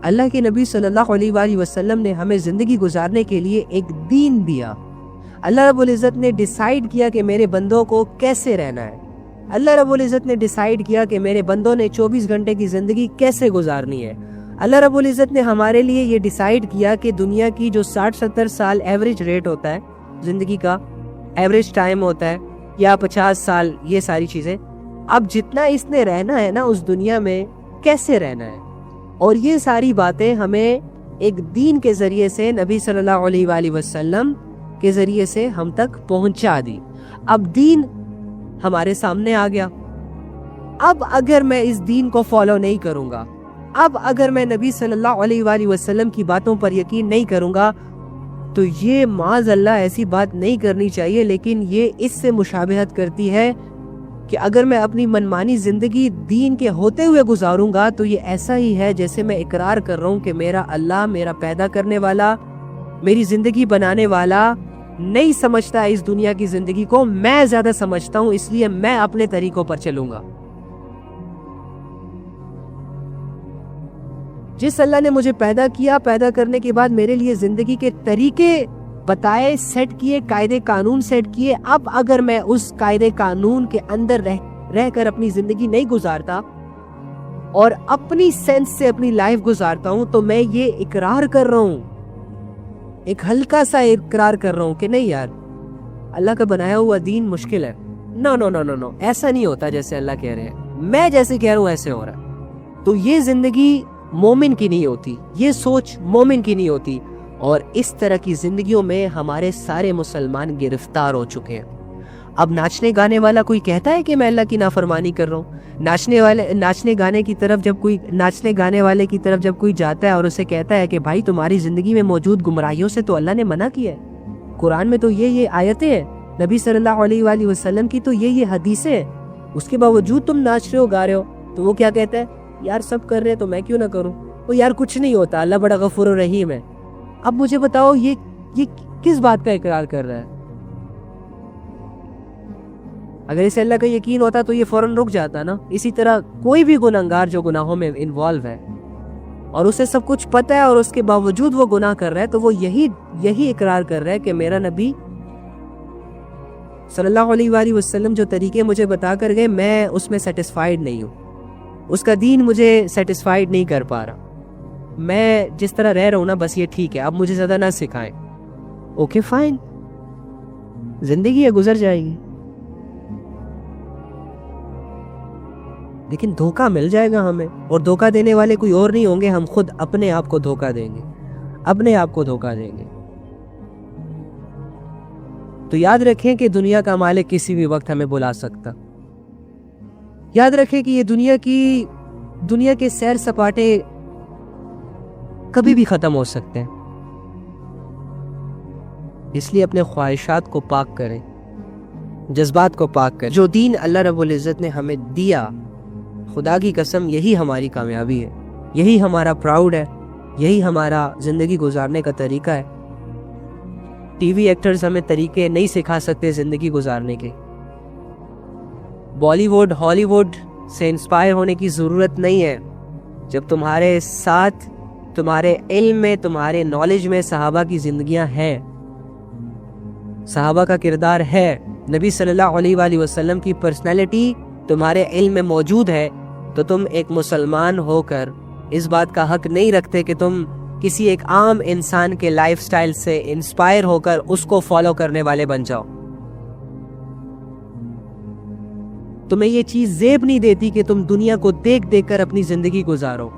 اللہ کے نبی صلی اللہ علیہ وآلہ وسلم نے ہمیں زندگی گزارنے کے لیے ایک دین دیا. اللہ رب العزت نے ڈیسائیڈ کیا کہ میرے بندوں کو کیسے رہنا ہے. اللہ رب العزت نے ڈیسائیڈ کیا کہ میرے بندوں نے 24 گھنٹے کی زندگی کیسے گزارنی ہے. اللہ رب العزت نے ہمارے لیے یہ ڈیسائیڈ کیا کہ دنیا کی جو 60-70 سال ایوریج ریٹ ہوتا ہے زندگی کا، ایوریج ٹائم ہوتا ہے، یا 50 سال، یہ ساری چیزیں، اب جتنا اس نے رہنا ہے نا اس دنیا میں، کیسے رہنا ہے. اور یہ ساری باتیں ہمیں ایک دین کے ذریعے سے، نبی صلی اللہ علیہ وآلہ وسلم کے ذریعے سے ہم تک پہنچا دی. اب دین ہمارے سامنے آ گیا. اب اگر میں اس دین کو فالو نہیں کروں گا، اب اگر میں نبی صلی اللہ علیہ وآلہ وسلم کی باتوں پر یقین نہیں کروں گا، تو یہ معاذ اللہ ایسی بات نہیں کرنی چاہیے، لیکن یہ اس سے مشابہت کرتی ہے کہ اگر میں اپنی منمانی زندگی دین کے ہوتے ہوئے گزاروں گا تو یہ ایسا ہی ہے جیسے میں اقرار کر رہا ہوں کہ میرا اللہ، میرا پیدا کرنے والا، میری زندگی بنانے والا نہیں سمجھتا ہے اس دنیا کی زندگی کو، میں زیادہ سمجھتا ہوں، اس لیے میں اپنے طریقوں پر چلوں گا. جس اللہ نے مجھے پیدا کیا، پیدا کرنے کے بعد میرے لیے زندگی کے طریقے بتائے، سیٹ کیے، قاعدے قانون سیٹ کیے، اب اگر میں اس قاعدے قانون کے اندر رہ کر اپنی زندگی نہیں گزارتا اور اپنی سینس سے اپنی لائف گزارتا ہوں، تو میں یہ اقرار کر رہا ہوں، ایک ہلکا سا اقرار کر رہا ہوں کہ نہیں یار، اللہ کا بنایا ہوا دین مشکل ہے. نو نو نو نو نو، ایسا نہیں ہوتا جیسے اللہ کہہ رہے ہیں، میں جیسے کہہ رہا ہوں ایسے ہو رہا ہے. تو یہ زندگی مومن کی نہیں ہوتی، یہ سوچ مومن کی نہیں ہوتی، اور اس طرح کی زندگیوں میں ہمارے سارے مسلمان گرفتار ہو چکے ہیں. اب ناچنے گانے والا کوئی کہتا ہے کہ میں اللہ کی نافرمانی کر رہا ہوں؟ ناچنے گانے والے کی طرف جب کوئی جاتا ہے اور اسے کہتا ہے کہ بھائی تمہاری زندگی میں موجود گمراہیوں سے تو اللہ نے منع کیا ہے، قرآن میں تو یہ آیتیں ہیں، نبی صلی اللہ علیہ وآلہ وسلم کی تو یہ حدیثیں ہیں، اس کے باوجود تم ناچ رہے ہو، گا رہے ہو. تو وہ کیا کہتا ہے؟ یار سب کر رہے ہیں تو میں کیوں نہ کروں؟ وہ یار کچھ نہیں ہوتا، اللہ بڑا غفور و رحیم ہے. اب مجھے بتاؤ یہ کس بات کا اقرار کر رہا ہے؟ اگر اسے اللہ کا یقین ہوتا تو یہ فوراً رک جاتا نا. اسی طرح کوئی بھی گناہگار جو گناہوں میں انوالو ہے اور اسے سب کچھ پتہ ہے اور اس کے باوجود وہ گناہ کر رہا ہے، تو وہ یہی اقرار کر رہا ہے کہ میرا نبی صلی اللہ علیہ وآلہ وسلم جو طریقے مجھے بتا کر گئے، میں اس میں سیٹسفائیڈ نہیں ہوں، اس کا دین مجھے سیٹسفائیڈ نہیں کر پا رہا، میں جس طرح رہ رہا ہوں نا بس یہ ٹھیک ہے، اب مجھے زیادہ نہ سکھائیں. اوکے فائن، زندگی ہے، گزر جائے گی، لیکن دھوکہ مل جائے گا ہمیں، اور دھوکہ دینے والے کوئی اور نہیں ہوں گے، ہم خود اپنے آپ کو دھوکہ دیں گے، اپنے آپ کو دھوکہ دیں گے. تو یاد رکھیں کہ دنیا کا مالک کسی بھی وقت ہمیں بلا سکتا. یاد رکھیں کہ یہ دنیا کے سیر سپاٹے کبھی بھی ختم ہو سکتے ہیں، اس لیے اپنے خواہشات کو پاک کریں، جذبات کو پاک کریں. جو دین اللہ رب العزت نے ہمیں دیا، خدا کی قسم یہی ہماری کامیابی ہے، یہی ہمارا پراؤڈ ہے، یہی ہمارا زندگی گزارنے کا طریقہ ہے. ٹی وی ایکٹرز ہمیں طریقے نہیں سکھا سکتے زندگی گزارنے کے. بالی ووڈ، ہالی ووڈ سے انسپائر ہونے کی ضرورت نہیں ہے. جب تمہارے ساتھ، تمہارے علم میں، تمہارے نالج میں صحابہ کی زندگیاں ہیں، صحابہ کا کردار ہے، نبی صلی اللہ علیہ وآلہ وسلم کی پرسنالٹی تمہارے علم میں موجود ہے، تو تم ایک مسلمان ہو کر اس بات کا حق نہیں رکھتے کہ تم کسی ایک عام انسان کے لائف سٹائل سے انسپائر ہو کر اس کو فالو کرنے والے بن جاؤ. تمہیں یہ چیز زیب نہیں دیتی کہ تم دنیا کو دیکھ کر اپنی زندگی گزارو.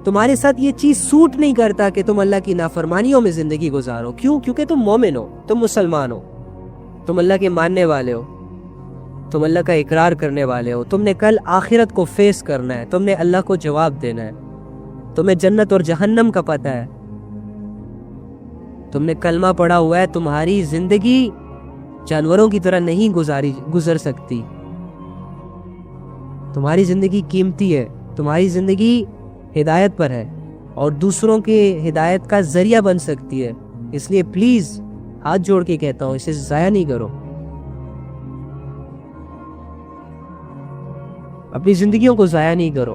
تمہارے ساتھ یہ چیز سوٹ نہیں کرتا کہ تم اللہ کی نافرمانیوں میں زندگی گزارو. کیوں؟ کیونکہ تم مومن ہو، تم مسلمان ہو، تم اللہ کے ماننے والے ہو، تم اللہ کا اقرار کرنے والے ہو. تم نے کل آخرت کو فیس کرنا ہے، تم نے اللہ کو جواب دینا ہے، تمہیں جنت اور جہنم کا پتہ ہے، تم نے کلمہ پڑھا ہوا ہے. تمہاری زندگی جانوروں کی طرح نہیں گزر سکتی. تمہاری زندگی قیمتی ہے، تمہاری زندگی ہدایت پر ہے اور دوسروں کے ہدایت کا ذریعہ بن سکتی ہے. اس لیے پلیز ہاتھ جوڑ کے کہتا ہوں، اسے ضائع نہیں کرو. اپنی زندگیوں کو ضائع نہیں کرو.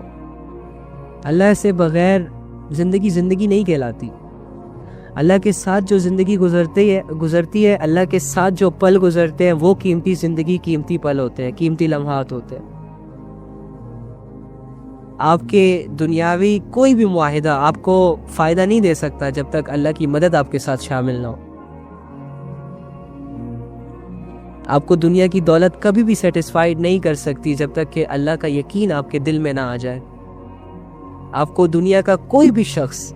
اللہ سے بغیر زندگی نہیں کہلاتی. اللہ کے ساتھ جو زندگی گزرتی ہے، اللہ کے ساتھ جو پل گزرتے ہیں، وہ قیمتی زندگی، قیمتی پل ہوتے ہیں، قیمتی لمحات ہوتے ہیں. آپ کے دنیاوی کوئی بھی معاہدہ آپ کو فائدہ نہیں دے سکتا جب تک اللہ کی مدد آپ کے ساتھ شامل نہ ہو. آپ کو دنیا کی دولت کبھی بھی سیٹسفائیڈ نہیں کر سکتی جب تک کہ اللہ کا یقین آپ کے دل میں نہ آ جائے. آپ کو دنیا کا کوئی بھی شخص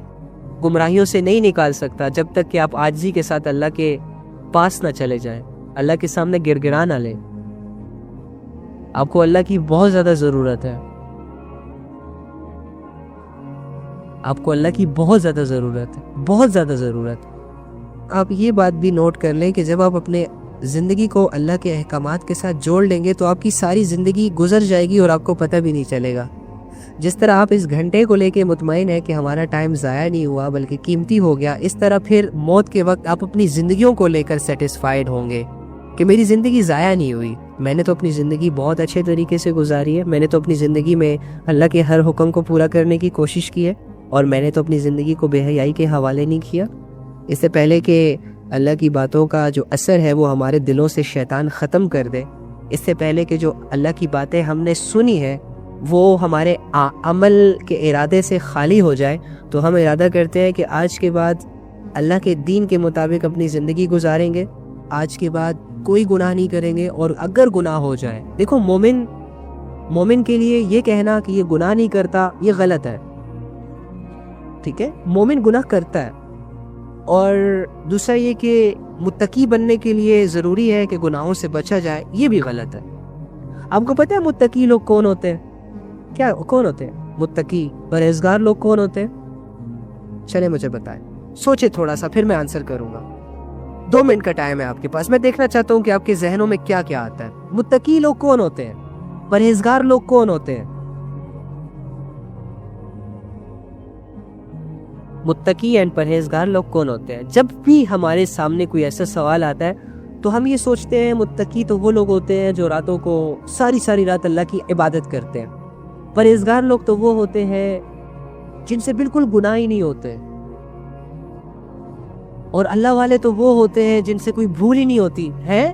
گمراہیوں سے نہیں نکال سکتا جب تک کہ آپ عاجزی کے ساتھ اللہ کے پاس نہ چلے جائیں، اللہ کے سامنے گر گرا نہ لیں. آپ کو اللہ کی بہت زیادہ ضرورت ہے. آپ کو اللہ کی بہت زیادہ ضرورت ہے، بہت زیادہ ضرورت. آپ یہ بات بھی نوٹ کر لیں کہ جب آپ اپنے زندگی کو اللہ کے احکامات کے ساتھ جوڑ لیں گے تو آپ کی ساری زندگی گزر جائے گی اور آپ کو پتہ بھی نہیں چلے گا. جس طرح آپ اس گھنٹے کو لے کے مطمئن ہیں کہ ہمارا ٹائم ضائع نہیں ہوا بلکہ قیمتی ہو گیا، اس طرح پھر موت کے وقت آپ اپنی زندگیوں کو لے کر سیٹسفائیڈ ہوں گے کہ میری زندگی ضائع نہیں ہوئی. میں نے تو اپنی زندگی بہت اچھے طریقے سے گزاری ہے. میں نے تو اپنی زندگی میں اللہ کے ہر حکم کو پورا کرنے کی کوشش کی ہے، اور میں نے تو اپنی زندگی کو بے حیائی کے حوالے نہیں کیا. اس سے پہلے کہ اللہ کی باتوں کا جو اثر ہے وہ ہمارے دلوں سے شیطان ختم کر دے، اس سے پہلے کہ جو اللہ کی باتیں ہم نے سنی ہے وہ ہمارے عمل کے ارادے سے خالی ہو جائے، تو ہم ارادہ کرتے ہیں کہ آج کے بعد اللہ کے دین کے مطابق اپنی زندگی گزاریں گے. آج کے بعد کوئی گناہ نہیں کریں گے، اور اگر گناہ ہو جائے، دیکھو مومن کے لیے یہ کہنا کہ یہ گناہ نہیں کرتا یہ غلط ہے. ٹھیک ہے، مومن گناہ کرتا ہے. اور دوسرا یہ کہ متقی بننے کے لیے ضروری ہے کہ گناہوں سے بچا جائے، یہ بھی غلط ہے. آپ کو پتہ ہے متقی لوگ کون ہوتے ہیں؟ کون ہوتے ہیں متقی پرہیزگار لوگ؟ کون ہوتے ہیں؟ چلے مجھے بتائیں، سوچے تھوڑا سا، پھر میں آنسر کروں گا. 2 منٹ کا ٹائم ہے آپ کے پاس. میں دیکھنا چاہتا ہوں کہ آپ کے ذہنوں میں کیا کیا آتا ہے. متقی لوگ کون ہوتے ہیں؟ پرہیزگار لوگ کون ہوتے ہیں؟ متقی اینڈ پرہیزگار لوگ کون ہوتے ہیں؟ جب بھی ہمارے سامنے کوئی ایسا سوال آتا ہے تو ہم یہ سوچتے ہیں متقی تو وہ لوگ ہوتے ہیں جو راتوں کو ساری رات اللہ کی عبادت کرتے ہیں. پرہیزگار لوگ تو وہ ہوتے ہیں جن سے بالکل گناہ ہی نہیں ہوتے. اور اللہ والے تو وہ ہوتے ہیں جن سے کوئی بھول ہی نہیں ہوتی ہے.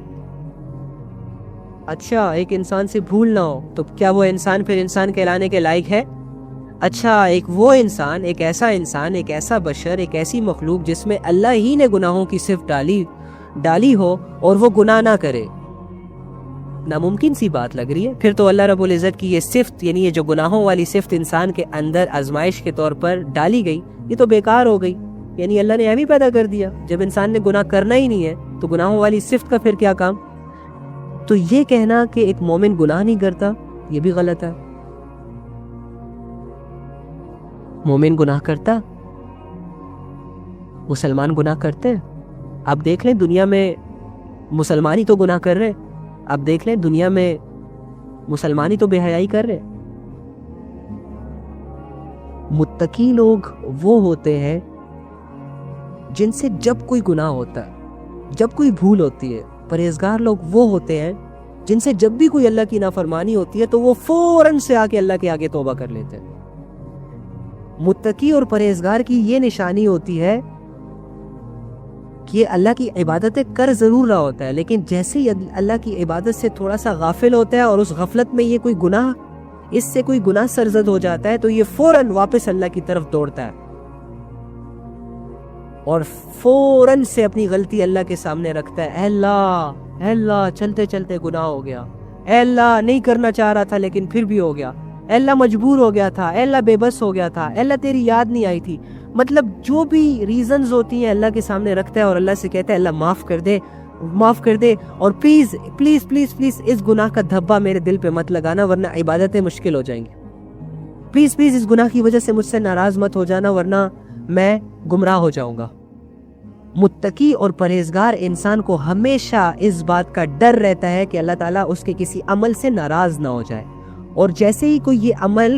اچھا، ایک انسان سے بھول نہ ہو تو کیا وہ انسان پھر انسان کہلانے کے لائق ہے؟ اچھا، ایک ایسا بشر، ایک ایسی مخلوق جس میں اللہ ہی نے گناہوں کی صفت ڈالی ہو اور وہ گناہ نہ کرے، ناممکن سی بات لگ رہی ہے. پھر تو اللہ رب العزت کی یہ صفت، یعنی یہ جو گناہوں والی صفت انسان کے اندر آزمائش کے طور پر ڈالی گئی، یہ تو بیکار ہو گئی. یعنی اللہ نے ایویں پیدا کر دیا. جب انسان نے گناہ کرنا ہی نہیں ہے تو گناہوں والی صفت کا پھر کیا کام؟ تو یہ کہنا کہ ایک مومن گناہ نہیں کرتا یہ بھی غلط ہے. مومن گناہ کرتا، مسلمان گناہ کرتے ہیں. آپ دیکھ لیں دنیا میں مسلمان ہی تو گناہ کر رہے. آپ دیکھ لیں دنیا میں مسلمان ہی تو بے حیائی کر رہے. متقی لوگ وہ ہوتے ہیں جن سے جب کوئی گناہ ہوتا ہے، جب کوئی بھول ہوتی ہے. پرہیزگار لوگ وہ ہوتے ہیں جن سے جب بھی کوئی اللہ کی نافرمانی ہوتی ہے تو وہ فوراً سے آ کے اللہ کے آگے توبہ کر لیتے ہیں. متقی اور پرہیزگار کی یہ نشانی ہوتی ہے کہ یہ اللہ کی عبادتیں کر ضرور رہا ہوتا ہے، لیکن جیسے ہی اللہ کی عبادت سے تھوڑا سا غافل ہوتا ہے اور اس غفلت میں یہ کوئی گناہ، اس سے کوئی گناہ سرزد ہو جاتا ہے، تو یہ فوراً واپس اللہ کی طرف دوڑتا ہے اور فوراً سے اپنی غلطی اللہ کے سامنے رکھتا ہے. اے اللہ چلتے چلتے گناہ ہو گیا. اے اللہ نہیں کرنا چاہ رہا تھا لیکن پھر بھی ہو گیا. اے اللہ مجبور ہو گیا تھا. اے اللہ بے بس ہو گیا تھا. اے اللہ تیری یاد نہیں آئی تھی. مطلب جو بھی ریزنز ہوتی ہیں اللہ کے سامنے رکھتا ہے اور اللہ سے کہتا ہے اللہ معاف کر دے اور پلیز اس گناہ کا دھبا میرے دل پہ مت لگانا ورنہ عبادتیں مشکل ہو جائیں گی. پلیز اس گناہ کی وجہ سے مجھ سے ناراض مت ہو جانا ورنہ میں گمراہ ہو جاؤں گا. متقی اور پرہیزگار انسان کو ہمیشہ اس بات کا ڈر رہتا ہے کہ اللہ تعالیٰ اس کے کسی عمل سے ناراض نہ ہو جائے، اور جیسے ہی کوئی یہ عمل